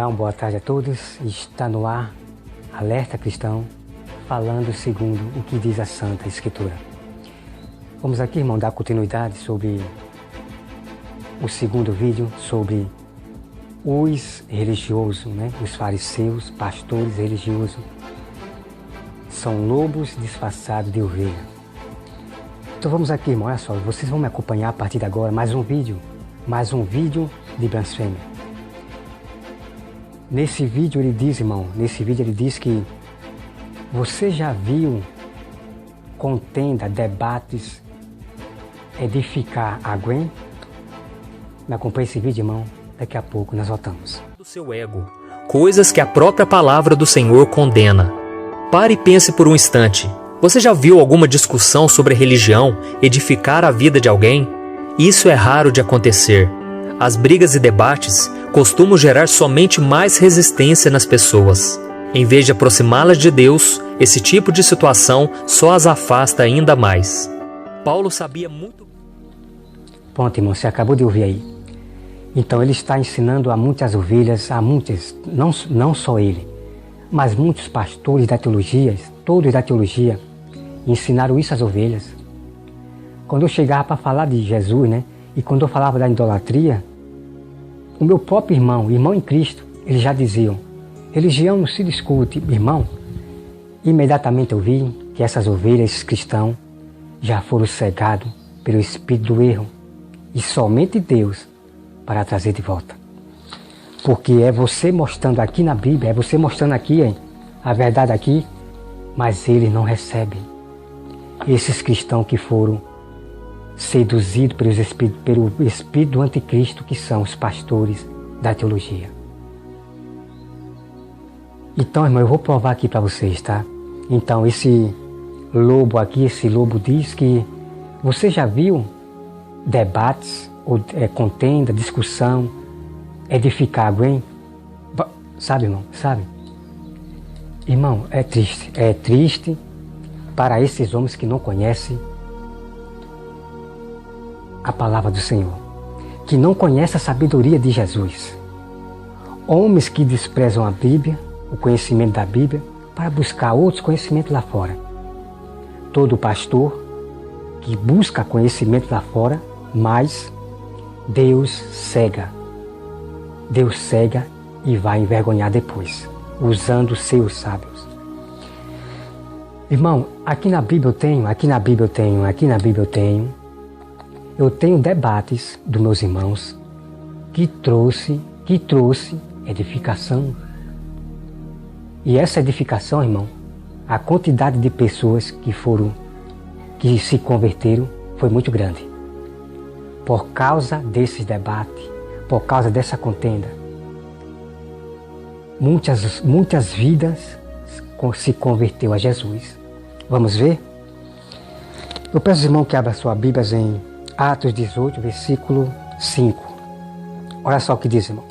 Olá, uma boa tarde a todos. Está no ar Alerta Cristão, falando segundo o que diz a Santa Escritura. Vamos aqui, irmão, dar continuidade sobre o segundo vídeo, sobre os religiosos, os fariseus, pastores religiosos. São lobos disfarçados de ovelha. Então vamos aqui, irmão, olha só, vocês vão me acompanhar a partir de agora, mais um vídeo de blasfêmia. Nesse vídeo ele diz, irmão, que você já viu contenda, debates, edificar alguém? Me acompanhe esse vídeo, irmão, daqui a pouco nós voltamos. Do seu ego, coisas que a própria palavra do Senhor condena. Pare e pense por um instante. Você já viu alguma discussão sobre religião edificar a vida de alguém? Isso é raro de acontecer. As brigas e debates costumam gerar somente mais resistência nas pessoas. Em vez de aproximá-las de Deus, esse tipo de situação só as afasta ainda mais. Paulo sabia muito... Pronto, irmão, você acabou de ouvir aí. Então ele está ensinando a muitas ovelhas, não só ele, mas muitos pastores da teologia, todos da teologia, ensinaram isso às ovelhas. Quando eu chegava para falar de Jesus, e quando eu falava da idolatria, o meu próprio irmão em Cristo, eles já diziam, religião não se discute, irmão. Imediatamente eu vi que essas ovelhas, esses cristãos, já foram cegados pelo espírito do erro e somente Deus para trazer de volta. Porque é você mostrando aqui na Bíblia, é você mostrando aqui a verdade aqui, mas eles não recebem. Esses cristãos que foram seduzidos pelo espírito do anticristo, que são os pastores da teologia. Então, irmão, eu vou provar aqui para vocês, tá? Então, esse lobo diz que você já viu debates, contenda, discussão, edificar alguém? Sabe, irmão? Sabe? Irmão, é triste para esses homens que não conhecem a palavra do Senhor, que não conhecem a sabedoria de Jesus. Homens que desprezam a Bíblia, o conhecimento da Bíblia, para buscar outros conhecimentos lá fora. Todo pastor que busca conhecimento lá fora, mas Deus cega e vai envergonhar depois, usando seus sábios. Irmão, aqui na Bíblia eu tenho debates dos meus irmãos que trouxe edificação. E essa edificação, irmão, a quantidade de pessoas que se converteram foi muito grande. Por causa desses debates, por causa dessa contenda. Muitas vidas se converteu a Jesus. Vamos ver? Eu peço, irmão, que abra sua Bíblia em Atos 18, versículo 5. Olha só o que diz, irmão.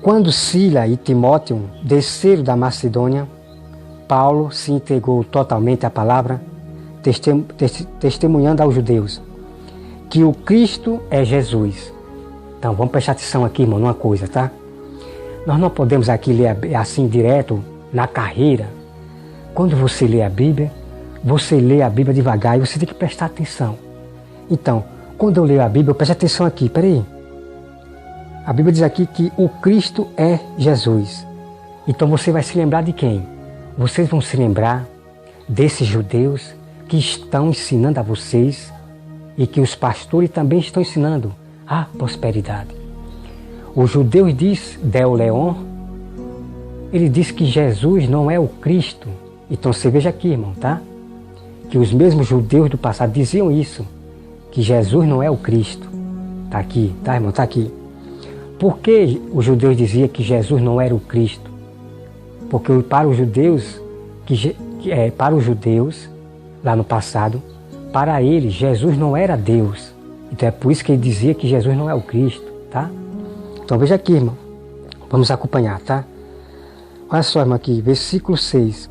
Quando Sila e Timóteo desceram da Macedônia, Paulo se entregou totalmente à palavra, testemunhando aos judeus que o Cristo é Jesus. Então vamos prestar atenção aqui, irmão, numa coisa, tá? Nós não podemos aqui ler assim direto, na carreira. Quando você lê a Bíblia, você lê a Bíblia devagar e você tem que prestar atenção. Então, quando eu leio a Bíblia, eu presto atenção aqui, peraí. A Bíblia diz aqui que o Cristo é Jesus. Então você vai se lembrar de quem? Vocês vão se lembrar desses judeus que estão ensinando a vocês e que os pastores também estão ensinando a prosperidade. O judeu diz, Del Leon, ele diz que Jesus não é o Cristo. Então você veja aqui, irmão, tá? Que os mesmos judeus do passado diziam isso, que Jesus não é o Cristo. Está aqui, tá, irmão? Está aqui. Por que os judeus diziam que Jesus não era o Cristo? Porque para os judeus, lá no passado, para eles, Jesus não era Deus. Então é por isso que ele dizia que Jesus não é o Cristo, tá? Então veja aqui, irmão. Vamos acompanhar, tá? Olha só, irmão, aqui, versículo 6.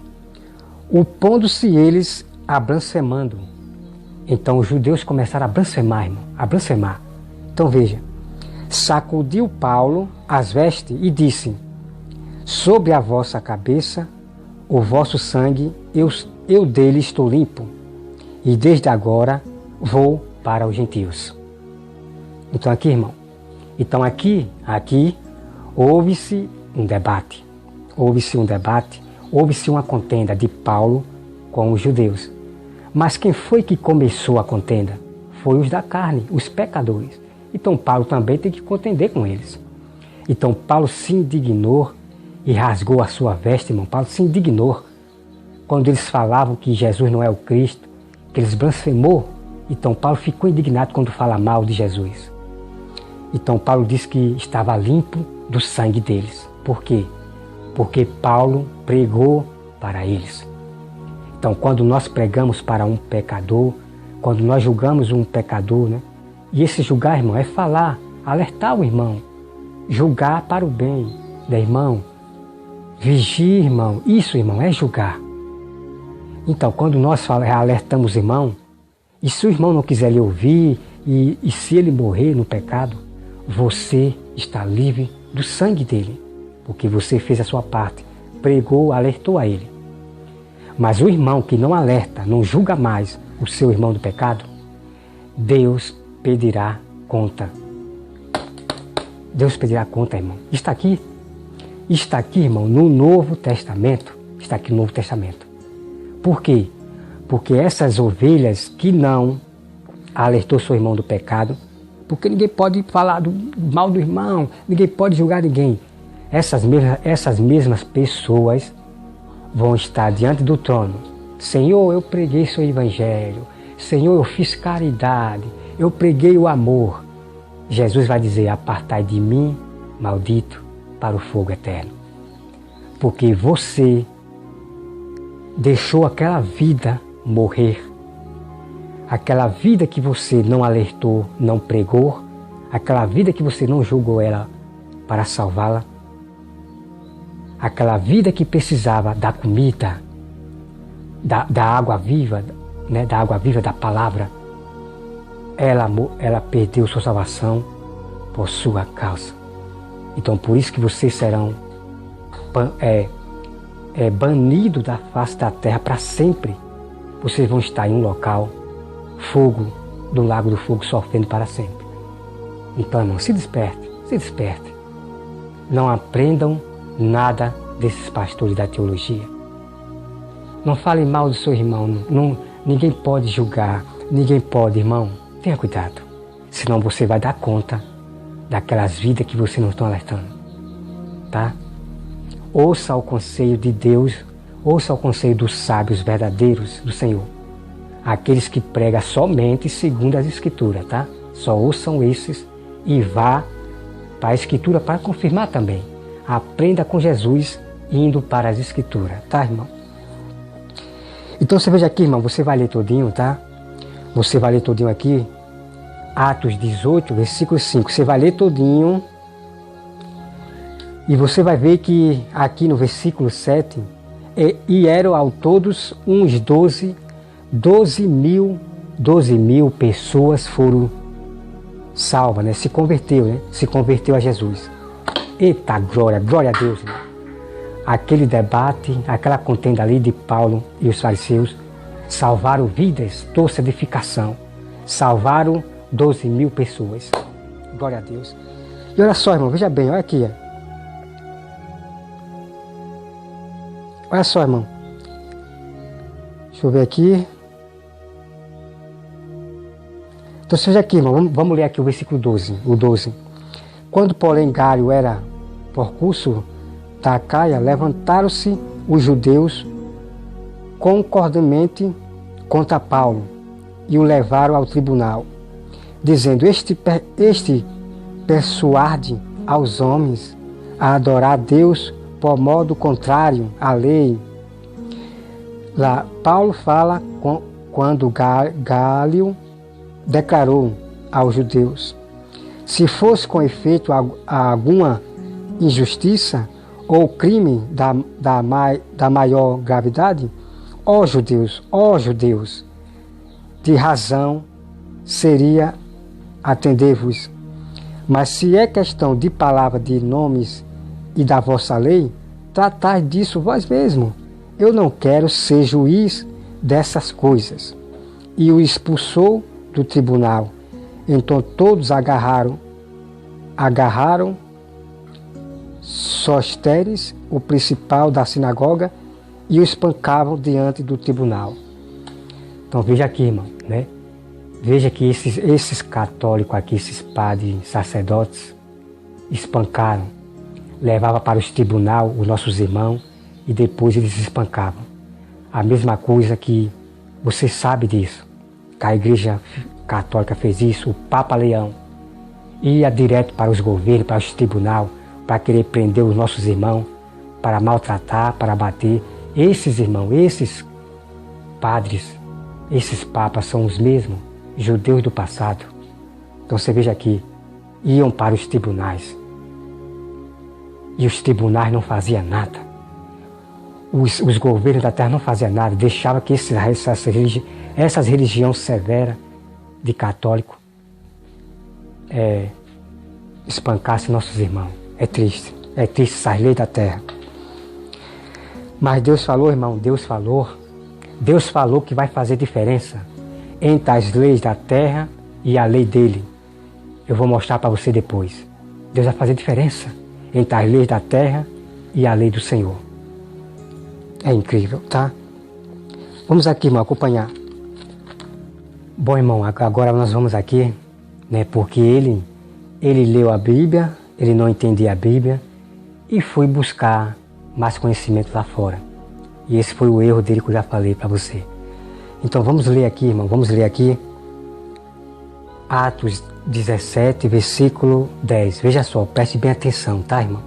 Opondo-se eles a blasfemando. Então os judeus começaram a blasfemar, irmão, a blasfemar. Então veja, sacudiu Paulo as vestes e disse: sobre a vossa cabeça o vosso sangue, eu dele estou limpo, e desde agora vou para os gentios. Então aqui, irmão, aqui houve-se um debate, houve-se uma contenda de Paulo com os judeus. Mas quem foi que começou a contenda? Foi os da carne, os pecadores. Então Paulo também tem que contender com eles. Então Paulo se indignou e rasgou a sua veste, irmão. Paulo se indignou quando eles falavam que Jesus não é o Cristo, que eles blasfemou. Então Paulo ficou indignado quando fala mal de Jesus. Então Paulo disse que estava limpo do sangue deles. Por quê? Porque Paulo pregou para eles. Então quando nós pregamos para um pecador, quando nós julgamos um pecador, né? E esse julgar, irmão, é falar, alertar o irmão, julgar para o bem, né, irmão? Vigie, irmão. Isso, irmão, é julgar. Então, quando nós alertamos o irmão, e se o irmão não quiser lhe ouvir, e se ele morrer no pecado, você está livre do sangue dele, porque você fez a sua parte, pregou, alertou a ele. Mas o irmão que não alerta, não julga mais o seu irmão do pecado, Deus pedirá conta. Deus pedirá conta, irmão. Está aqui, irmão, no Novo Testamento. Está aqui no Novo Testamento. Por quê? Porque essas ovelhas que não alertou seu irmão do pecado, porque ninguém pode falar mal do irmão, ninguém pode julgar ninguém. Essas mesmas pessoas vão estar diante do trono. Senhor, eu preguei seu evangelho. Senhor, eu fiz caridade. Eu preguei o amor. Jesus vai dizer: apartai de mim, maldito, para o fogo eterno. Porque você deixou aquela vida morrer. Aquela vida que você não alertou, não pregou. Aquela vida que você não julgou ela para salvá-la. Aquela vida que precisava da comida, da água viva, né, da água viva, da palavra. Ela perdeu sua salvação por sua causa. Então por isso que vocês serão banidos da face da terra para sempre. Vocês vão estar em um local, fogo, do lago do fogo, sofrendo para sempre. Então, irmão, se desperte. Não aprendam nada desses pastores da teologia. Não fale mal do seu irmão. Ninguém pode julgar. Ninguém pode, irmão. Tenha cuidado. Senão você vai dar conta daquelas vidas que você não está alertando. Tá? Ouça o conselho de Deus. Ouça o conselho dos sábios verdadeiros do Senhor. Aqueles que pregam somente segundo as Escrituras, tá? Só ouçam esses e vá para a Escritura para confirmar também. Aprenda com Jesus indo para as Escrituras, tá, irmão? Então você veja aqui, irmão, você vai ler todinho, tá? Você vai ler todinho aqui, Atos 18, versículo 5. Você vai ler todinho e você vai ver que aqui no versículo 7, e eram ao todos uns 12 mil pessoas foram salvas, né? Se converteu a Jesus. Eita glória a Deus, né? Aquele debate, aquela contenda ali de Paulo e os fariseus salvaram vidas, trouxe edificação, salvaram 12 mil pessoas. Glória a Deus. E olha só, irmão, veja bem, olha aqui. Olha só, irmão. Deixa eu ver aqui. Então veja aqui, irmão, vamos ler aqui o versículo 12. O 12. Quando, porém, Galho era procurso da Acaia, levantaram-se os judeus concordemente contra Paulo e o levaram ao tribunal, dizendo: este persuade aos homens a adorar a Deus por modo contrário à lei. Lá, Paulo fala quando Galho declarou aos judeus: se fosse com efeito alguma injustiça ou crime da maior gravidade, ó judeus, de razão seria atender-vos. Mas se é questão de palavra, de nomes e da vossa lei, tratai disso vós mesmo. Eu não quero ser juiz dessas coisas. E o expulsou do tribunal. Então todos agarraram Sóstenes, o principal da sinagoga, e o espancavam diante do tribunal. Então veja aqui, irmão, né? Veja que esses católicos aqui, esses padres, sacerdotes, espancaram, levavam para os tribunais os nossos irmãos e depois eles espancavam. A mesma coisa que você sabe disso, que a Igreja Católica fez isso, o Papa Leão ia direto para os governos, para os tribunais, para querer prender os nossos irmãos, para maltratar, para bater. Esses irmãos, esses padres, esses papas são os mesmos judeus do passado. Então você veja aqui, iam para os tribunais e os tribunais não faziam nada. Os governos da terra não faziam nada, deixavam que essas religiões severas de católico espancassem nossos irmãos. É triste essas leis da terra. Mas Deus falou, irmão, Deus falou que vai fazer diferença entre as leis da terra e a lei dele. Eu vou mostrar para você depois. Deus vai fazer diferença entre as leis da terra e a lei do Senhor. É incrível, tá? Vamos aqui, irmão, acompanhar. Bom, irmão, agora nós vamos aqui, né? Porque ele leu a Bíblia, ele não entendia a Bíblia e foi buscar mais conhecimento lá fora. E esse foi o erro dele que eu já falei para você. Então vamos ler aqui, irmão, vamos ler aqui Atos 17, versículo 10. Veja só, preste bem atenção, tá, irmão?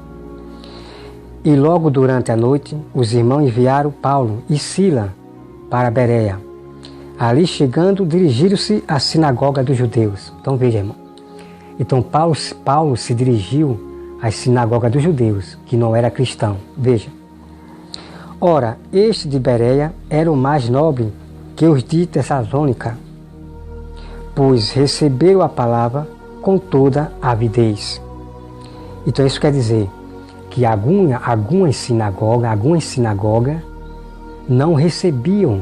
E logo durante a noite, os irmãos enviaram Paulo e Sila para Bereia. Ali chegando, dirigiram-se à sinagoga dos judeus. Então veja, irmão. Então Paulo se dirigiu à sinagoga dos judeus, que não era cristão. Veja. Ora, este de Bereia era o mais nobre que os de Tessalônica, pois receberam a palavra com toda avidez. Então isso quer dizer que algumas sinagogas não recebiam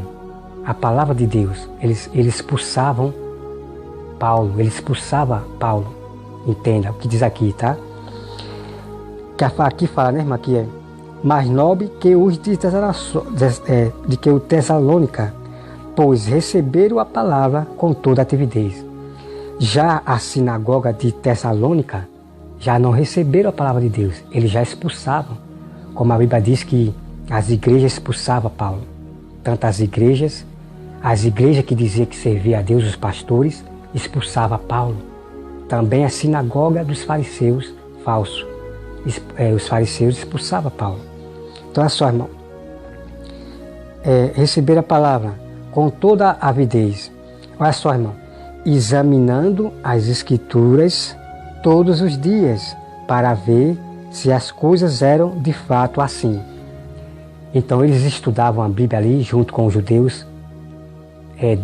a palavra de Deus. Eles expulsavam Paulo, Entenda o que diz aqui, tá? Que aqui fala, né, irmã, que é mais nobre que os de Tessalônica, pois receberam a palavra com toda atividade. Já a sinagoga de Tessalônica já não receberam a palavra de Deus, eles já expulsavam. Como a Bíblia diz que as igrejas expulsavam Paulo. Tanto as igrejas que diziam que servia a Deus, os pastores, expulsavam Paulo. Também a sinagoga dos fariseus falsos. Os fariseus expulsavam Paulo. Então, olha só, irmão. Receber a palavra com toda avidez. Olha só, irmão. Examinando as escrituras todos os dias para ver se as coisas eram de fato assim. Então, eles estudavam a Bíblia ali junto com os judeus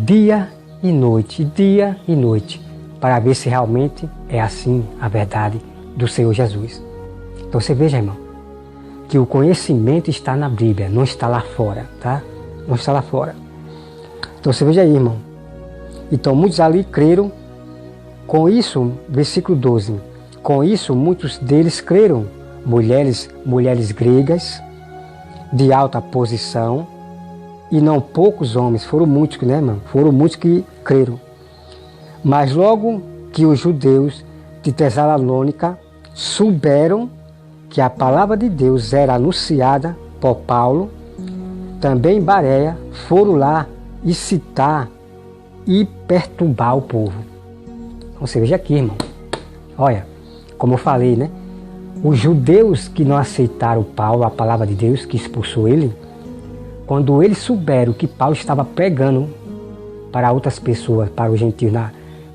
dia e noite, para ver se realmente é assim a verdade do Senhor Jesus. Então você veja, irmão, que o conhecimento está na Bíblia, não está lá fora, tá? Não está lá fora. Então você veja aí, irmão. Então muitos ali creram. Com isso, versículo 12, com isso muitos deles creram, mulheres gregas de alta posição, e não poucos homens, foram muitos, né, irmão? Foram muitos que creram. Mas logo que os judeus de Tessalônica souberam que a palavra de Deus era anunciada por Paulo, também em Bereia foram lá incitar e perturbar o povo. Então você veja aqui, irmão. Olha, como eu falei, né? Os judeus que não aceitaram Paulo, a palavra de Deus, que expulsou ele, quando eles souberam que Paulo estava pregando para outras pessoas, para os gentios,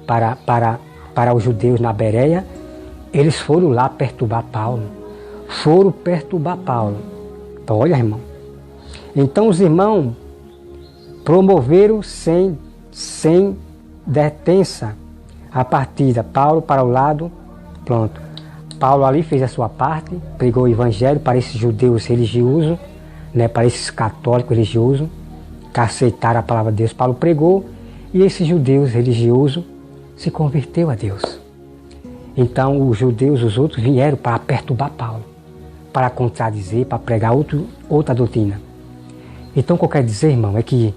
para os judeus na Bereia, eles foram lá perturbar Paulo. Então, olha, irmão. Então os irmãos promoveram sem detença a partida, Paulo para o lado Pronto. Paulo ali fez a sua parte, pregou o evangelho para esses judeus religiosos, né, para esses católicos religiosos, que aceitaram a palavra de Deus. Paulo pregou e esses judeus religiosos se converteu a Deus. Então os judeus, os outros, vieram para perturbar Paulo, para contradizer, para pregar outra doutrina. Então o que eu quero dizer, irmão, é que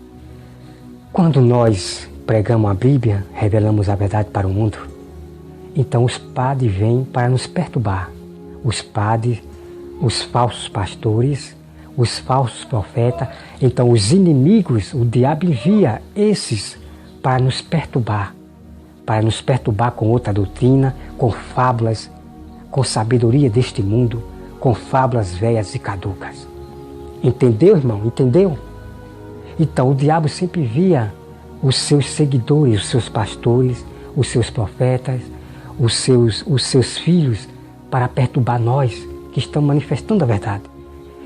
quando nós pregamos a Bíblia, revelamos a verdade para o mundo, então os padres vêm para nos perturbar. Os padres, os falsos pastores, os falsos profetas. Então os inimigos, o diabo envia esses para nos perturbar com outra doutrina, com fábulas, com sabedoria deste mundo, com fábulas velhas e caducas. Entendeu, irmão? Entendeu? Então o diabo sempre via os seus seguidores, os seus pastores, os seus profetas, os seus filhos, para perturbar nós que estamos manifestando a verdade.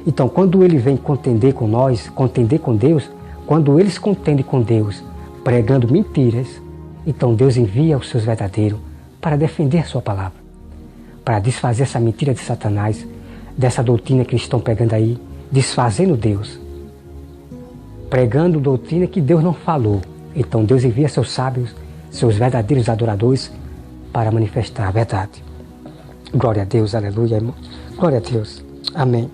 Então, quando ele vem contender com nós, contender com Deus, quando eles contendem com Deus, pregando mentiras, então Deus envia os seus verdadeiros para defender a sua palavra, para desfazer essa mentira de Satanás, dessa doutrina que eles estão pregando aí, desfazendo Deus, pregando doutrina que Deus não falou. Então Deus envia seus sábios, seus verdadeiros adoradores, para manifestar a verdade. Glória a Deus, aleluia, irmão. Glória a Deus. Amém.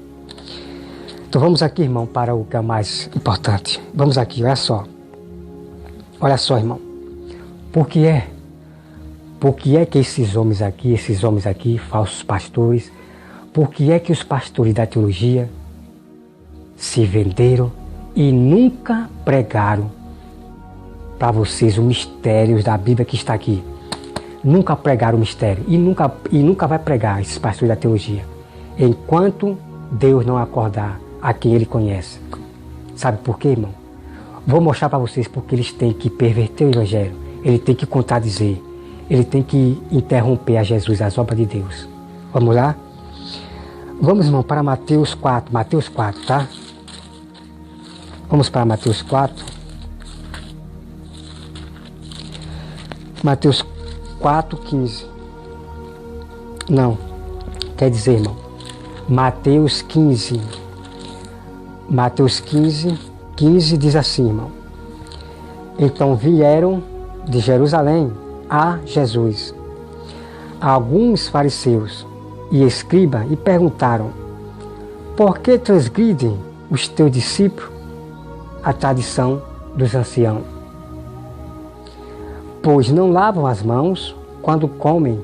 Então vamos aqui, irmão, para o que é mais importante. Vamos aqui, olha só. Olha só, irmão. Por que é que esses homens aqui, falsos pastores, por que é que os pastores da teologia se venderam e nunca pregaram para vocês o mistério da Bíblia que está aqui? Nunca pregaram o mistério e nunca vai pregar esses pastores da teologia, enquanto Deus não acordar a quem Ele conhece. Sabe por quê, irmão? Vou mostrar para vocês porque eles têm que perverter o Evangelho, ele tem que contradizer, ele tem que interromper a Jesus, as obras de Deus. Vamos lá? Vamos, irmão, para Mateus 4, tá? Vamos para Mateus 4. Mateus 4:15. Não, quer dizer, irmão, Mateus 15. Mateus 15 diz assim, irmão. Então vieram de Jerusalém a Jesus alguns fariseus e escribas e perguntaram: por que transgridem os teus discípulos a tradição dos anciãos? Pois não lavam as mãos quando comem.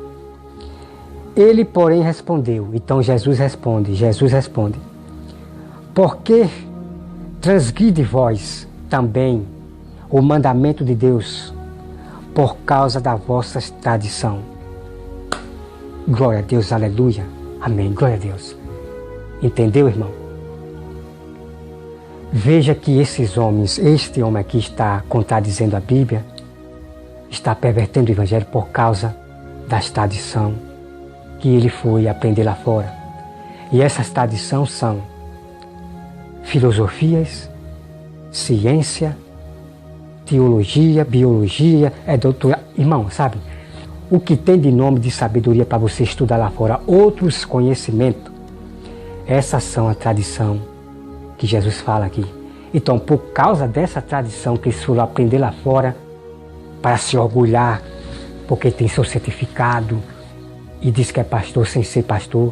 Ele, porém, respondeu. Então Jesus responde. Por que transgride vós também o mandamento de Deus por causa da vossa tradição? Glória a Deus, aleluia, amém, glória a Deus. Entendeu, irmão? Veja que esses homens, este homem aqui está contradizendo a Bíblia, está pervertendo o Evangelho por causa das tradições que ele foi aprender lá fora. E essas tradições são filosofias, ciência, teologia, biologia, doutorado. Irmão, sabe? O que tem de nome de sabedoria para você estudar lá fora, outros conhecimentos, essas são a tradição que Jesus fala aqui. Então, por causa dessa tradição que eles foram aprender lá fora, para se orgulhar, porque tem seu certificado, e diz que é pastor sem ser pastor,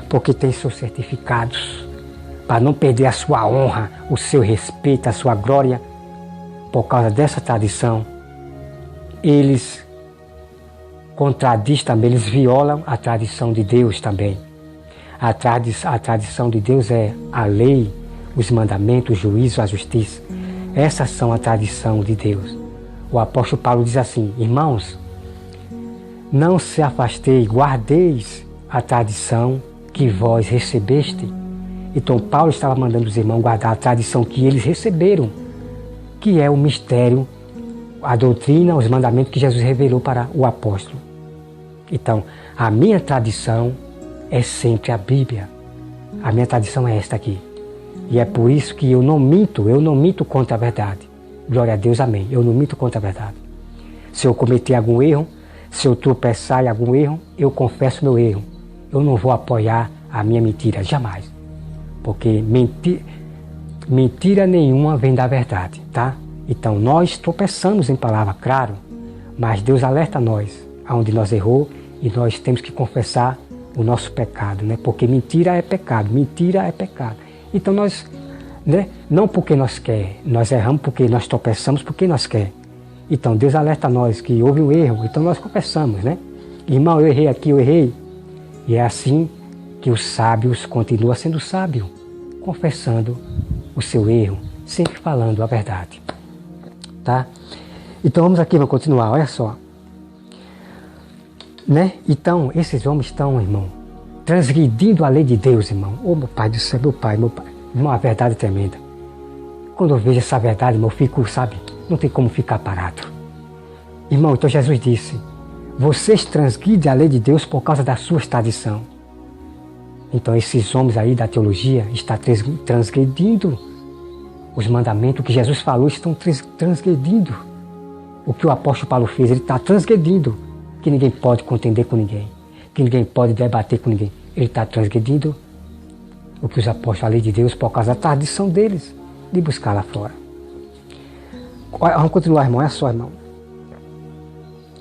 porque tem seus certificados, para não perder a sua honra, o seu respeito, a sua glória, por causa dessa tradição, eles contradizem também, eles violam a tradição de Deus também. A tradição de Deus é a lei, os mandamentos, o juízo, a justiça. Essas são a tradição de Deus. O apóstolo Paulo diz assim: irmãos, não se afasteis, guardeis a tradição que vós recebeste. Então Paulo estava mandando os irmãos guardar a tradição que eles receberam, que é o mistério, a doutrina, os mandamentos que Jesus revelou para o apóstolo. Então, a minha tradição é sempre a Bíblia. A minha tradição é esta aqui. E é por isso que eu não minto contra a verdade. Glória a Deus, amém. Eu não minto contra a verdade. Se eu cometer algum erro, Se eu tropeçar em algum erro, eu confesso meu erro. Eu não vou apoiar a minha mentira, jamais. Porque mentira nenhuma vem da verdade, tá? Então nós tropeçamos em palavra, claro, mas Deus alerta nós aonde nós errou e nós temos que confessar o nosso pecado, né? Porque mentira é pecado, mentira é pecado. Então nós, né? Não porque nós quer, nós erramos porque nós tropeçamos porque nós quer. Então Deus alerta nós que houve um erro, então nós confessamos, né? Irmão, eu errei aqui, eu errei. E é assim que os sábios continuam sendo sábios, confessando o seu erro, sempre falando a verdade, tá? Então vamos aqui, vamos continuar, olha só. Né? Então, esses homens estão, irmão, transgredindo a lei de Deus, irmão. Oh, meu Pai do céu, meu Pai. Irmão, a verdade é tremenda. Quando eu vejo essa verdade, irmão, eu fico, sabe, não tem como ficar parado. Irmão, então Jesus disse, vocês transgridem a lei de Deus por causa da sua tradição. Então, esses homens aí da teologia estão transgredindo os mandamentos que Jesus falou, estão transgredindo o que o apóstolo Paulo fez, ele está transgredindo. Que ninguém pode contender com ninguém, que ninguém pode debater com ninguém. Ele está transgredindo o que os apóstolos, a lei de Deus, por causa da tradição deles, de buscar lá fora. Vamos continuar, irmão, é só, irmão.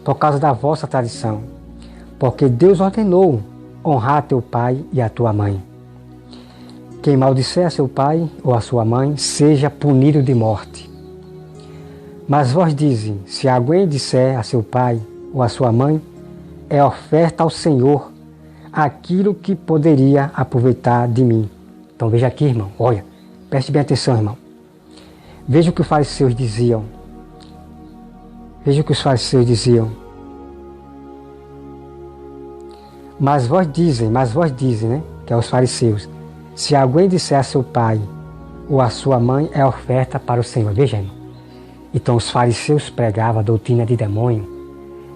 Por causa da vossa tradição, porque Deus ordenou honrar teu pai e a tua mãe. Quem maldisser a seu pai ou a sua mãe, seja punido de morte. Mas vós dizem, se alguém disser a seu pai ou a sua mãe, é oferta ao Senhor aquilo que poderia aproveitar de mim. Então veja aqui, irmão, olha, preste bem atenção, irmão. Veja o que os fariseus diziam. Veja o que os fariseus diziam. Mas vós dizem, né, que é os fariseus, se alguém disser a seu pai ou a sua mãe, é oferta para o Senhor. Veja, irmão. Então os fariseus pregavam a doutrina de demônio,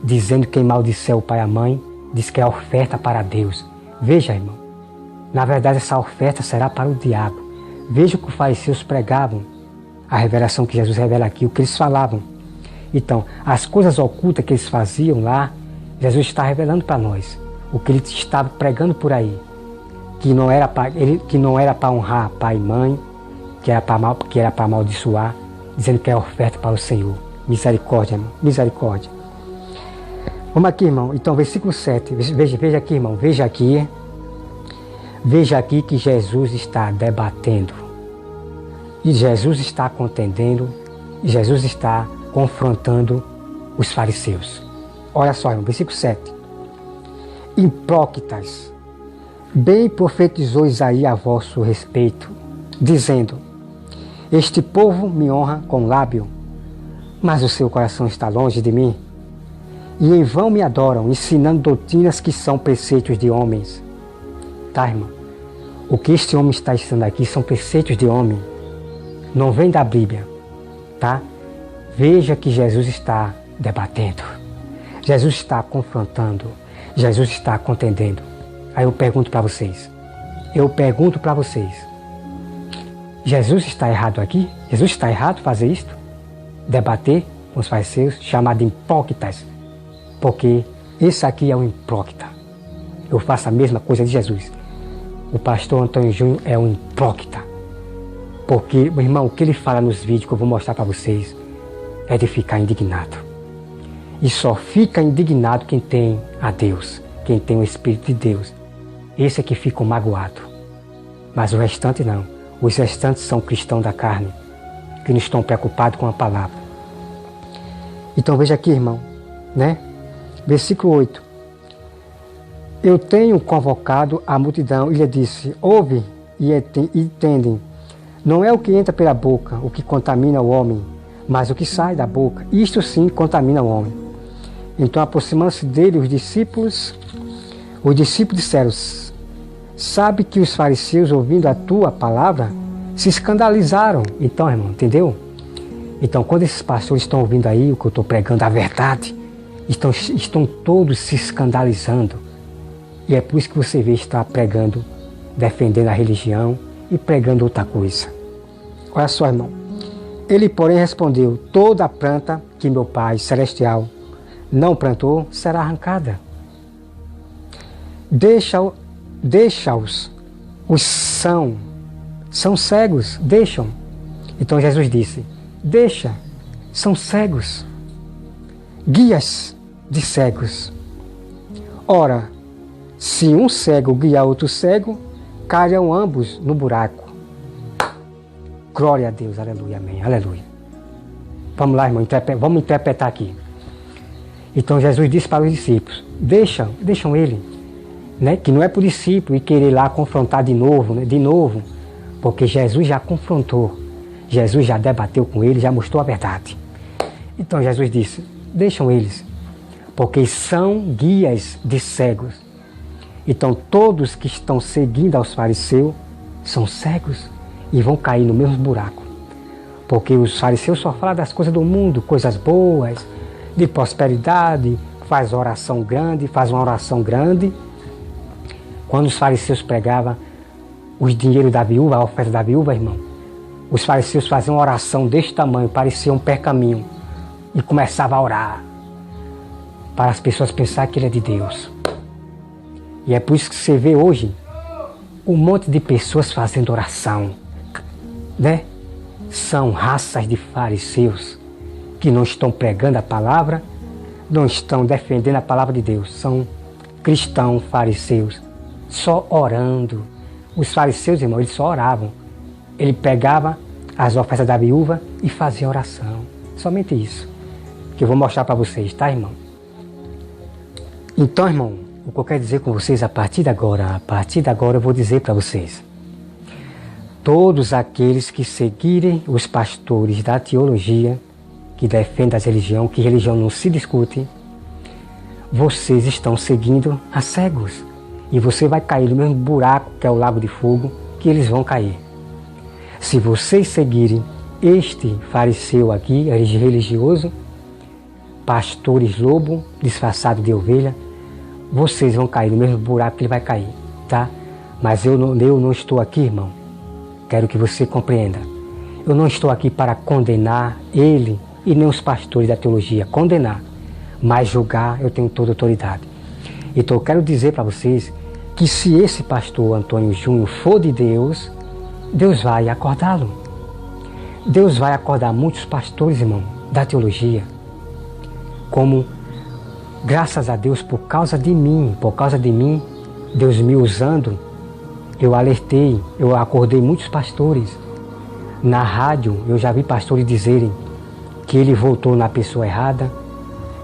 dizendo que quem maldisser o pai e a mãe, diz que é oferta para Deus. Veja, irmão, na verdade essa oferta será para o diabo. Veja o que os fariseus pregavam, a revelação que Jesus revela aqui, o que eles falavam. Então, as coisas ocultas que eles faziam lá, Jesus está revelando para nós. O que ele estava pregando por aí, que não era para honrar pai e mãe, que era para amaldiçoar, dizendo que é oferta para o Senhor. Misericórdia, irmão, misericórdia. Vamos aqui, irmão. Então, versículo 7. Veja aqui, irmão. Veja aqui que Jesus está debatendo. E Jesus está contendendo. E Jesus está confrontando os fariseus. Olha só, irmão. Versículo 7. Hipócritas, bem profetizou Isaías a vosso respeito, dizendo, este povo me honra com lábio, mas o seu coração está longe de mim. E em vão me adoram, ensinando doutrinas que são preceitos de homens. Tá, irmão? O que este homem está ensinando aqui são preceitos de homem. Não vem da Bíblia, tá? Veja que Jesus está debatendo. Jesus está confrontando. Jesus está contendendo. Aí eu pergunto para vocês. Jesus está errado aqui? Jesus está errado fazer isto? Debater com os fariseus, chamar de hipócritas? Porque esse aqui é um hipócrita. Eu faço a mesma coisa de Jesus. O pastor Antônio Júnior é um hipócrita. Porque, meu irmão, o que ele fala nos vídeos que eu vou mostrar para vocês é de ficar indignado. E só fica indignado quem tem a Deus, quem tem o Espírito de Deus. Esse é que fica magoado. Mas o restante não. Os restantes são cristãos da carne, que não estão preocupados com a palavra. Então veja aqui, irmão, né? Versículo 8. Eu tenho convocado a multidão e lhe disse, ouve e entendem. Não é o que entra pela boca o que contamina o homem, mas o que sai da boca. Isto sim contamina o homem. Então, aproximando-se dele, os discípulos disseram, sabe que os fariseus, ouvindo a tua palavra, se escandalizaram. Então, irmão, entendeu? Então, quando esses pastores estão ouvindo aí o que eu estou pregando, a verdade, estão todos se escandalizando. E é por isso que você vê estar pregando, defendendo a religião e pregando outra coisa. Olha só, irmão. Ele, porém, respondeu, toda planta que meu Pai Celestial não plantou, será arrancada. Deixa-os, os são cegos, deixam. Então Jesus disse, deixa, são cegos, guias de cegos. Ora, se um cego guiar outro cego, caiam ambos no buraco. Glória a Deus, aleluia, amém, aleluia. Vamos lá, irmão, vamos interpretar aqui. Então Jesus disse para os discípulos, deixam ele, né? Que não é para o discípulo ir querer lá confrontar de novo, né? De novo, porque Jesus já confrontou, Jesus já debateu com ele, já mostrou a verdade. Então Jesus disse, deixam eles, porque são guias de cegos. Então todos que estão seguindo aos fariseus são cegos e vão cair no mesmo buraco. Porque os fariseus só falam das coisas do mundo, coisas boas, de prosperidade, faz uma oração grande. Quando os fariseus pregavam os dinheiros da viúva, a oferta da viúva, irmão, os fariseus faziam uma oração deste tamanho, parecia um pergaminho, e começavam a orar, para as pessoas pensarem que ele é de Deus. E é por isso que você vê hoje um monte de pessoas fazendo oração, né? São raças de fariseus que não estão pregando a palavra, não estão defendendo a palavra de Deus. São cristãos fariseus, só orando. Os fariseus, irmão, eles só oravam. Ele pegava as ofertas da viúva e fazia oração. Somente isso que eu vou mostrar para vocês, tá, irmão? Então, irmão, o que eu quero dizer com vocês a partir de agora eu vou dizer para vocês. Todos aqueles que seguirem os pastores da teologia, que defendem a religião, que religião não se discute, vocês estão seguindo a cegos. E você vai cair no mesmo buraco que é o lago de fogo, que eles vão cair. Se vocês seguirem este fariseu aqui, religioso, pastores lobo, disfarçado de ovelha, vocês vão cair no mesmo buraco que ele vai cair, tá? Mas eu não estou aqui, irmão. Quero que você compreenda. Eu não estou aqui para condenar ele e nem os pastores da teologia. Condenar. Mas julgar eu tenho toda a autoridade. Então eu quero dizer para vocês que se esse pastor Antônio Júnior for de Deus, Deus vai acordá-lo. Deus vai acordar muitos pastores, irmão, da teologia. Como, graças a Deus, por causa de mim, Deus me usando, eu alertei, eu acordei muitos pastores. Na rádio, eu já vi pastores dizerem que ele voltou na pessoa errada,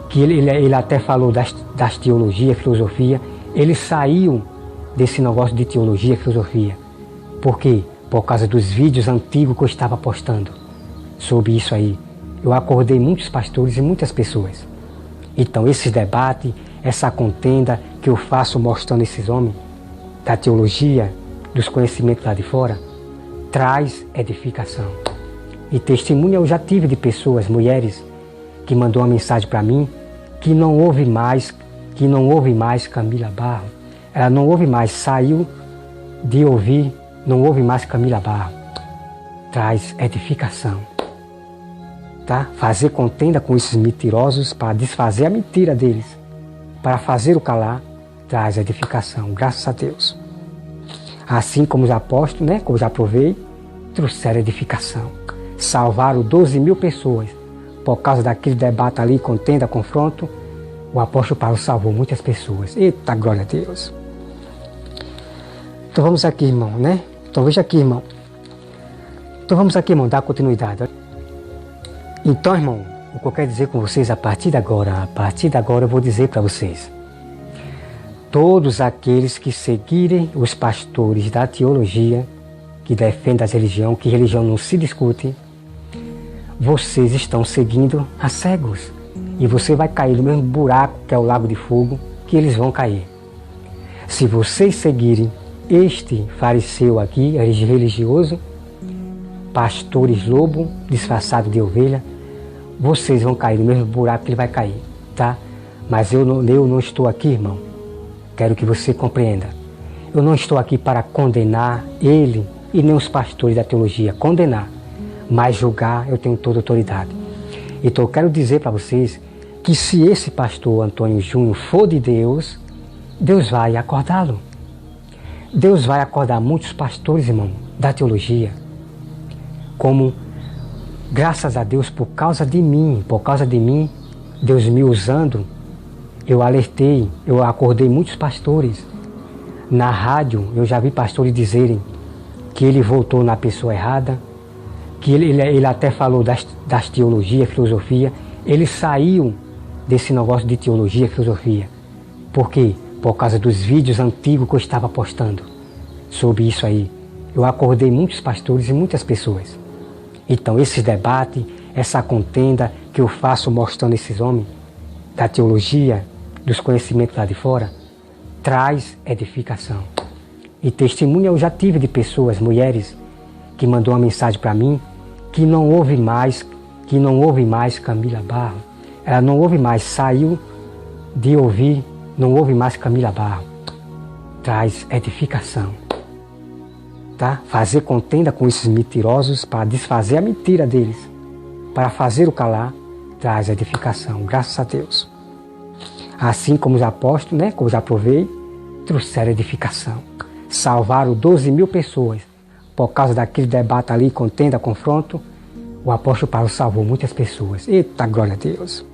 que ele até falou das teologia, filosofia. Ele saiu desse negócio de teologia, filosofia. Por quê? Por causa dos vídeos antigos que eu estava postando sobre isso aí. Eu acordei muitos pastores e muitas pessoas. Então, esse debate, essa contenda que eu faço mostrando esses homens da teologia, dos conhecimentos lá de fora, traz edificação. E testemunha eu já tive de pessoas, mulheres, que mandou uma mensagem para mim, que não ouve mais Camila Barro. Ela não ouve mais, saiu de ouvir, não ouve mais Camila Barro. Traz edificação. Tá? Fazer contenda com esses mentirosos para desfazer a mentira deles, para fazer o calar, traz edificação, graças a Deus. Assim como os apóstolos, né, como já provei, trouxeram edificação. Salvaram 12 mil pessoas. Por causa daquele debate ali, contenda, confronto, o apóstolo Paulo salvou muitas pessoas. Eita, glória a Deus. Então vamos aqui, irmão, né? Então veja aqui, irmão. Então vamos aqui, irmão, dar continuidade. Então, irmão, o que eu quero dizer com vocês a partir de agora eu vou dizer para vocês. Todos aqueles que seguirem os pastores da teologia, que defendem a religião, que religião não se discute, vocês estão seguindo a cegos. E você vai cair no mesmo buraco que é o lago de fogo, que eles vão cair. Se vocês seguirem este fariseu aqui, religioso, pastores lobo, disfarçado de ovelha, vocês vão cair no mesmo buraco que ele vai cair, tá? Mas eu não estou aqui, irmão. Quero que você compreenda. Eu não estou aqui para condenar ele e nem os pastores da teologia. Condenar. Mas julgar eu tenho toda a autoridade. Então eu quero dizer para vocês que se esse pastor Antônio Júnior for de Deus, Deus vai acordá-lo. Deus vai acordar muitos pastores, irmão, da teologia. Como, graças a Deus, por causa de mim, Deus me usando, eu alertei, eu acordei muitos pastores. Na rádio, eu já vi pastores dizerem que ele voltou na pessoa errada, que ele até falou das teologia, filosofia. Ele saiu desse negócio de teologia, filosofia. Por quê? Por causa dos vídeos antigos que eu estava postando sobre isso aí. Eu acordei muitos pastores e muitas pessoas. Então, esse debate, essa contenda que eu faço mostrando esses homens da teologia, dos conhecimentos lá de fora, traz edificação. E testemunho eu já tive de pessoas, mulheres, que mandou uma mensagem para mim, que não ouve mais Camila Barro. Ela não ouve mais, saiu de ouvir, não ouve mais Camila Barro. Traz edificação. Tá? Fazer contenda com esses mentirosos para desfazer a mentira deles, para fazer o calar, traz edificação, graças a Deus. Assim como os apóstolos, né, como já provei, trouxeram edificação. Salvaram 12 mil pessoas. Por causa daquele debate ali, contenda, confronto, o apóstolo Paulo salvou muitas pessoas. Eita, glória a Deus.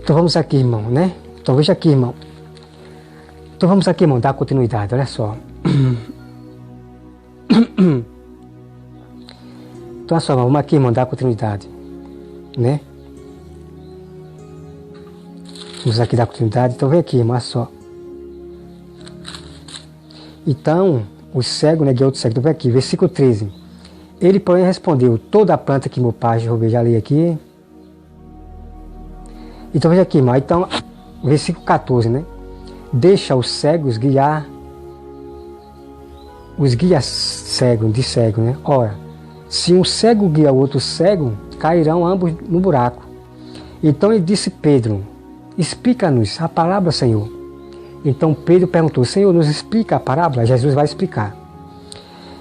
Então vamos aqui, irmão, né? Então veja aqui, irmão. Então vamos aqui, irmão, dar continuidade, olha só. Então olha só, vamos aqui, irmão, dar continuidade, né? Vamos aqui dar continuidade. Então vem aqui, irmão, olha só. Então, o cego negou outro cego. Então vem aqui, versículo 13. Ele, porém, respondeu: toda a planta que meu pai, eu já li aqui. Então veja aqui, irmão. Então, versículo 14, né? Deixa os cegos guiar. Os guias cegos, de cego, né? Ora, se um cego guia o outro cego, cairão ambos no buraco. Então ele disse: Pedro, explica-nos a palavra, Senhor. Então Pedro perguntou: Senhor, nos explica a parábola? Jesus vai explicar.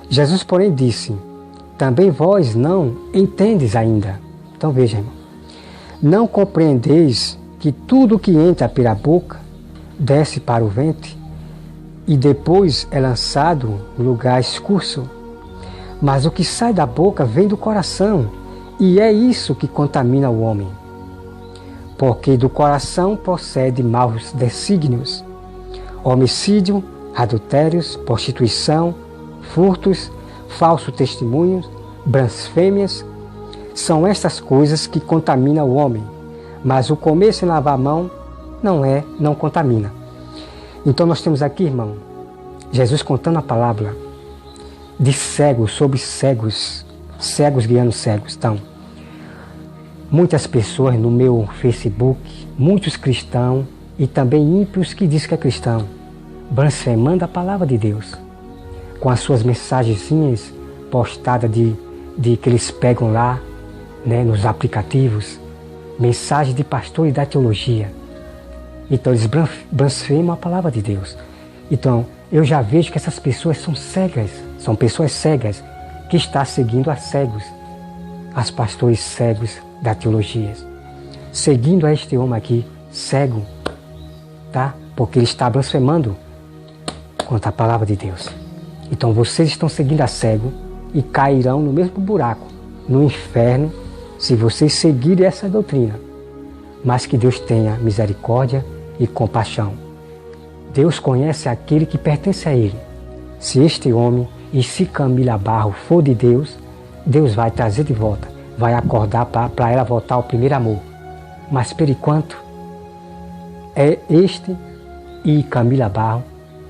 Jesus, porém, disse: também vós não entendes ainda. Então veja, irmão. Não compreendeis que tudo que entra pela boca desce para o ventre e depois é lançado no lugar escuro? Mas o que sai da boca vem do coração, e é isso que contamina o homem. Porque do coração procede maus desígnios, homicídio, adultérios, prostituição, furtos, falsos testemunhos, blasfêmias. São estas coisas que contaminam o homem, mas o comer sem lavar a mão não contamina. Então nós temos aqui, irmão, Jesus contando a palavra de cegos sobre cegos, cegos guiando cegos. Então, muitas pessoas no meu Facebook, muitos cristãos e também ímpios que dizem que é cristão, blasfemando a palavra de Deus, com as suas mensagenzinhas postadas de que eles pegam lá, né, nos aplicativos, mensagens de pastor e da teologia. Então eles blasfemam a palavra de Deus. Então eu já vejo que essas pessoas são cegas, são pessoas cegas que estão seguindo a cegos, as pastores cegos da teologia, seguindo a este homem aqui, cego, tá? Porque ele está blasfemando contra a palavra de Deus. Então vocês estão seguindo a cego e cairão no mesmo buraco, no inferno, se vocês seguirem essa doutrina. Mas que Deus tenha misericórdia e compaixão. Deus conhece aquele que pertence a Ele. Se este homem e se Camila Barro for de Deus, Deus vai trazer de volta, vai acordar para ela voltar ao primeiro amor. Mas por enquanto, é este e Camila Barro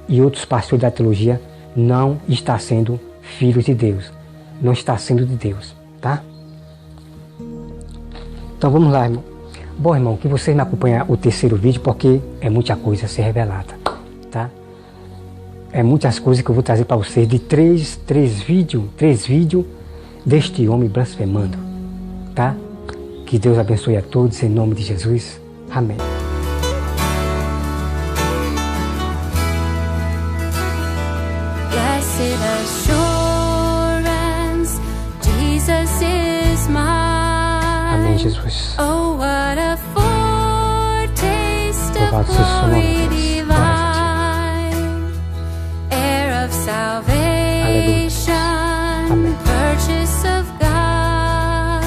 e outros pastores da teologia não está sendo filhos de Deus, não está sendo de Deus, tá? Então vamos lá, irmão. Bom, irmão, que vocês me acompanhem o terceiro vídeo, porque é muita coisa a ser revelada, tá? É muitas coisas que eu vou trazer para vocês, de três vídeos deste homem blasfemando, tá? Que Deus abençoe a todos, em nome de Jesus. Amém. Blessed assurance, Jesus is mine. Amém, Jesus. Oh, what a Louvado seja o seu nome, Deus. Glórias a Ti. Aleluia. Amém. Purchase of God,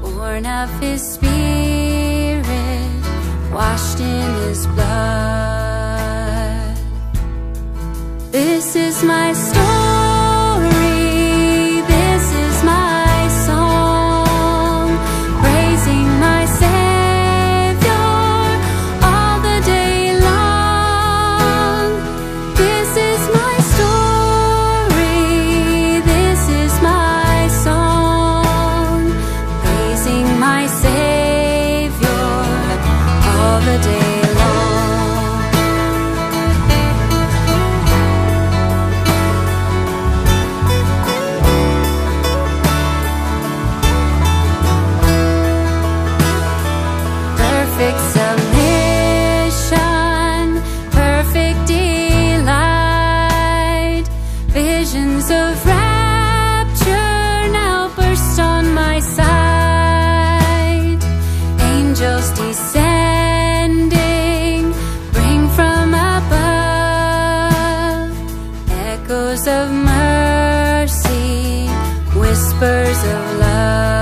born of His Spirit, washed in His blood. This is my story, this is my song, praising my Savior all the day long. This is my story, this is my song, praising my Savior all the day long. Perfect submission, perfect delight, visions of rapture now burst on my sight. Angels descending, bring from above echoes of mercy, whispers of love.